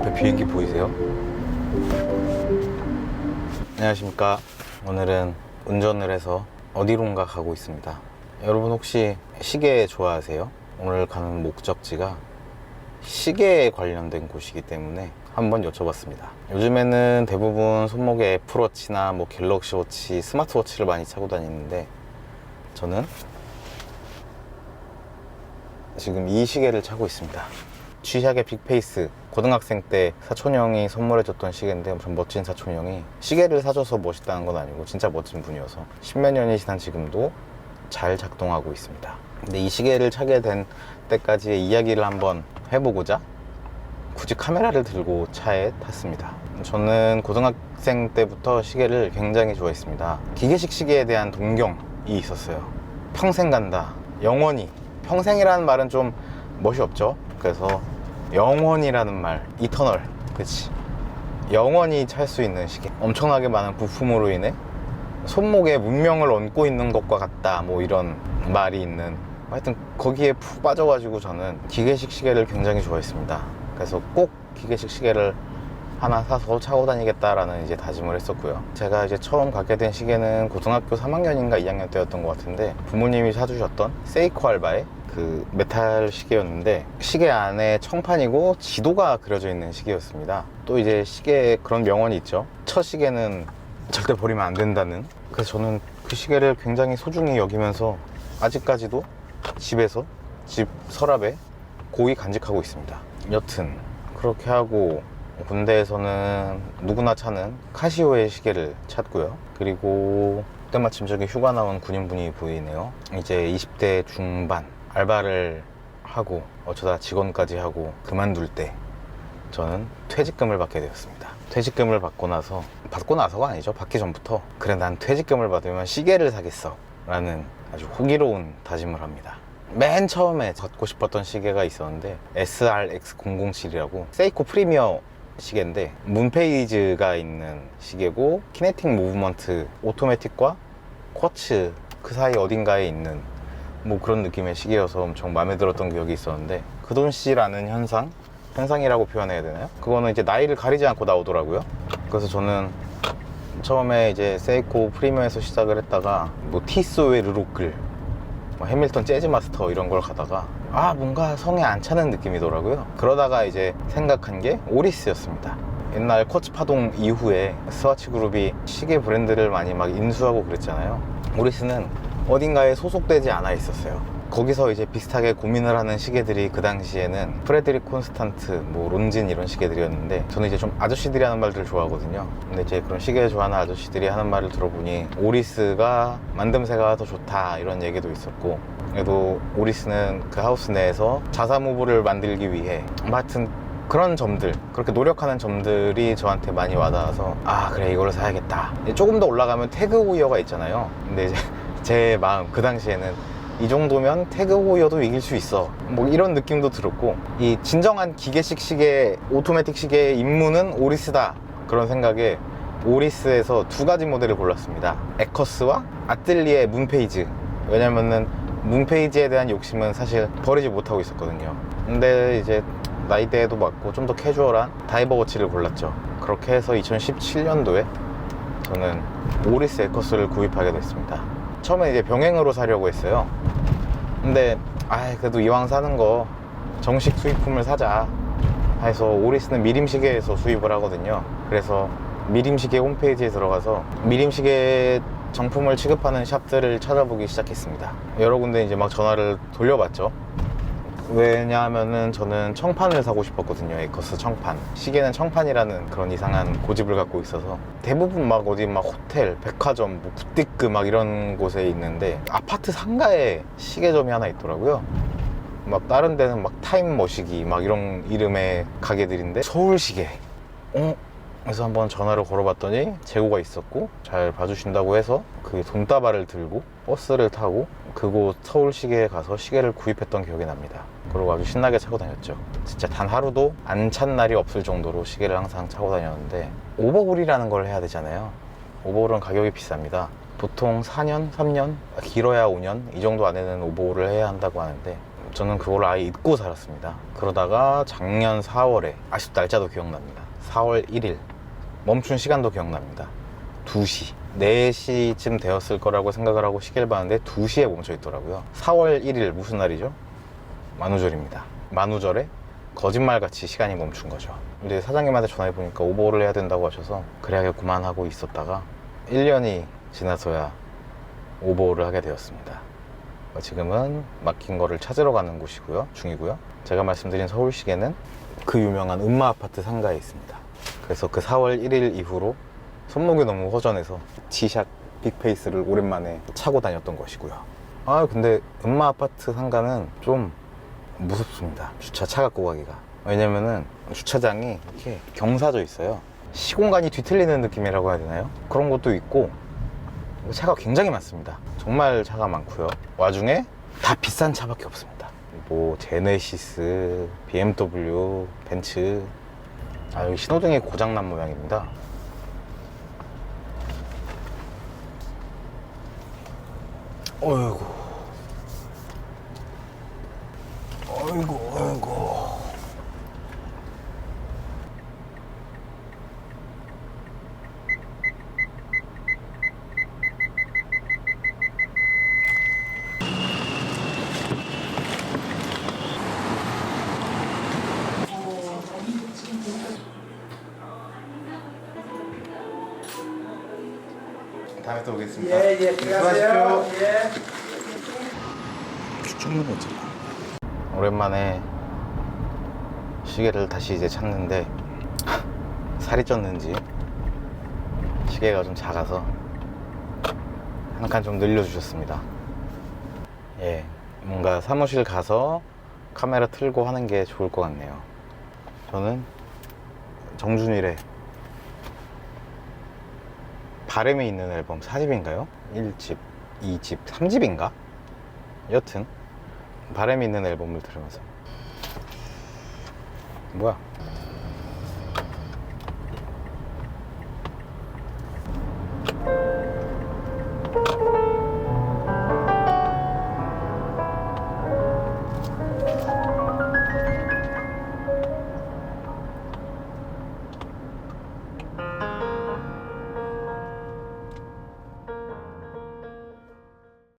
앞에 비행기 보이세요? 안녕하십니까. 오늘은 운전을 해서 어디론가 가고 있습니다. 여러분 혹시 시계 좋아하세요? 오늘 가는 목적지가 시계에 관련된 곳이기 때문에 한번 여쭤봤습니다. 요즘에는 대부분 손목에 애플워치나 갤럭시워치, 스마트워치를 많이 차고 다니는데 저는 지금 이 시계를 차고 있습니다. G샥의 빅페이스. 고등학생 때 사촌 형이 선물해줬던 시계인데 엄청 멋진 사촌 형이 시계를 사줘서 멋있다는 건 아니고 진짜 멋진 분이어서 십몇 년이 지난 지금도 잘 작동하고 있습니다. 근데 이 시계를 차게 된 때까지의 이야기를 한번 해보고자 굳이 카메라를 들고 차에 탔습니다. 저는 고등학생 때부터 시계를 굉장히 좋아했습니다. 기계식 시계에 대한 동경이 있었어요. 평생 간다, 영원히. 평생이라는 말은 좀 멋이 없죠. 그래서 영원이라는 말, 이터널, 그치, 영원히 찰 수 있는 시계. 엄청나게 많은 부품으로 인해 손목에 문명을 얹고 있는 것과 같다, 이런 말이 있는, 하여튼 거기에 푹 빠져가지고 저는 기계식 시계를 굉장히 좋아했습니다. 그래서 꼭 기계식 시계를 하나 사서 차고 다니겠다라는 이제 다짐을 했었고요. 제가 이제 처음 갖게 된 시계는 고등학교 3학년인가 2학년 때였던 것 같은데, 부모님이 사주셨던 세이코 알바의 그 메탈 시계였는데, 시계 안에 청판이고 지도가 그려져 있는 시계였습니다. 또 이제 시계에 그런 명언이 있죠. 첫 시계는 절대 버리면 안 된다는. 그래서 저는 그 시계를 굉장히 소중히 여기면서 아직까지도 집에서, 집 서랍에 고이 간직하고 있습니다. 여튼 그렇게 하고 군대에서는 누구나 차는 카시오의 시계를 찾고요. 그리고 때마침 저기 휴가 나온 군인분이 보이네요. 이제 20대 중반 알바를 하고 어쩌다 직원까지 하고 그만둘 때 저는 퇴직금을 받게 되었습니다. 퇴직금을 받고 나서가 아니죠. 받기 전부터 그래, 난 퇴직금을 받으면 시계를 사겠어 라는 아주 호기로운 다짐을 합니다. 맨 처음에 갖고 싶었던 시계가 있었는데 SRX007이라고 세이코 프리미어 시계인데, 문페이즈가 있는 시계고 키네틱 무브먼트, 오토매틱과 쿼츠 그 사이 어딘가에 있는 그런 느낌의 시계여서 엄청 마음에 들었던 기억이 있었는데, 그돈씨라는 현상이라고 표현해야 되나요? 그거는 이제 나이를 가리지 않고 나오더라고요. 그래서 저는 처음에 이제 세이코 프리미어에서 시작을 했다가 티소의 르로클, 해밀턴 재즈 마스터 이런 걸 가다가 뭔가 성에 안 차는 느낌이더라고요. 그러다가 이제 생각한 게 오리스였습니다. 옛날 쿼츠 파동 이후에 스와치 그룹이 시계 브랜드를 많이 인수하고 그랬잖아요. 오리스는 어딘가에 소속되지 않아 있었어요. 거기서 이제 비슷하게 고민을 하는 시계들이 그 당시에는 프레드릭 콘스탄트, 론진 이런 시계들이었는데, 저는 이제 좀 아저씨들이 하는 말들을 좋아하거든요. 근데 이제 그런 시계 좋아하는 아저씨들이 하는 말을 들어보니 오리스가 만듦새가 더 좋다 이런 얘기도 있었고, 그래도 오리스는 그 하우스 내에서 자사 무브를 만들기 위해 하여튼 그런 점들, 그렇게 노력하는 점들이 저한테 많이 와닿아서 그래, 이걸로 사야겠다. 조금 더 올라가면 태그 호이어가 있잖아요. 근데 이제 제 마음, 그 당시에는 이 정도면 태그 호이어도 이길 수 있어, 이런 느낌도 들었고, 이 진정한 기계식 시계, 오토매틱 시계의 입문은 오리스다, 그런 생각에 오리스에서 두 가지 모델을 골랐습니다. 에커스와 아틀리에 문페이즈. 왜냐면은 문페이즈에 대한 욕심은 사실 버리지 못하고 있었거든요. 근데 이제 나이대에도 맞고 좀 더 캐주얼한 다이버 워치를 골랐죠. 그렇게 해서 2017년도에 저는 오리스 에커스를 구입하게 됐습니다. 처음에 이제 병행으로 사려고 했어요. 근데 그래도 이왕 사는 거 정식 수입품을 사자 해서, 오리스는 미림시계에서 수입을 하거든요. 그래서 미림시계 홈페이지에 들어가서 미림시계 정품을 취급하는 샵들을 찾아보기 시작했습니다. 여러 군데 이제 전화를 돌려봤죠. 왜냐하면은 저는 청판을 사고 싶었거든요. 에커스 청판. 시계는 청판이라는 그런 이상한 고집을 갖고 있어서, 대부분 어디 호텔, 백화점, 부티크 이런 곳에 있는데, 아파트 상가에 시계점이 하나 있더라고요. 다른 데는 타임머시기 이런 이름의 가게들인데, 서울시계. 그래서 한번 전화를 걸어봤더니 재고가 있었고 잘 봐주신다고 해서 그 돈다발을 들고 버스를 타고 그곳 서울시계에 가서 시계를 구입했던 기억이 납니다. 그리고 아주 신나게 차고 다녔죠. 진짜 단 하루도 안 찬 날이 없을 정도로 시계를 항상 차고 다녔는데, 오버홀이라는 걸 해야 되잖아요. 오버홀은 가격이 비쌉니다. 보통 4년, 3년, 길어야 5년 이 정도 안에는 오버홀을 해야 한다고 하는데, 저는 그걸 아예 잊고 살았습니다. 그러다가 작년 4월에 아직도 날짜도 기억납니다. 4월 1일 멈춘 시간도 기억납니다. 2시 4시쯤 되었을 거라고 생각을 하고 시계를 봤는데 2시에 멈춰 있더라고요. 4월 1일 무슨 날이죠? 만우절입니다. 만우절에 거짓말같이 시간이 멈춘 거죠. 근데 사장님한테 전화해보니까 오버를 해야 된다고 하셔서 그래야겠구만 하고 있었다가 1년이 지나서야 오버를 하게 되었습니다. 지금은 맡긴 거를 찾으러 가는 중이고요. 제가 말씀드린 서울시계는 그 유명한 음마아파트 상가에 있습니다. 그래서 그 4월 1일 이후로 손목이 너무 허전해서 G샥 빅페이스를 오랜만에 차고 다녔던 것이고요. 근데 음마아파트 상가는 좀 무섭습니다. 차 갖고 가기가. 왜냐면은 주차장이 이렇게 경사져 있어요. 시공간이 뒤틀리는 느낌이라고 해야 되나요? 그런 것도 있고 차가 굉장히 많습니다. 정말 차가 많고요. 와중에 다 비싼 차밖에 없습니다. 뭐 제네시스, BMW, 벤츠. 여기 신호등이 고장난 모양입니다. 어이구. 다음에 또 오겠습니다. 예, 수고하세요. 예. 죽는 거지. 오랜만에 시계를 다시 이제 찾는데 살이 쪘는지 시계가 좀 작아서 한 칸 좀 늘려주셨습니다. 예, 뭔가 사무실 가서 카메라 틀고 하는 게 좋을 것 같네요. 저는 정준일의 바람이 있는 앨범 4집인가요? 1집, 2집, 3집인가? 여튼 바람이 있는 앨범을 들으면서 뭐야?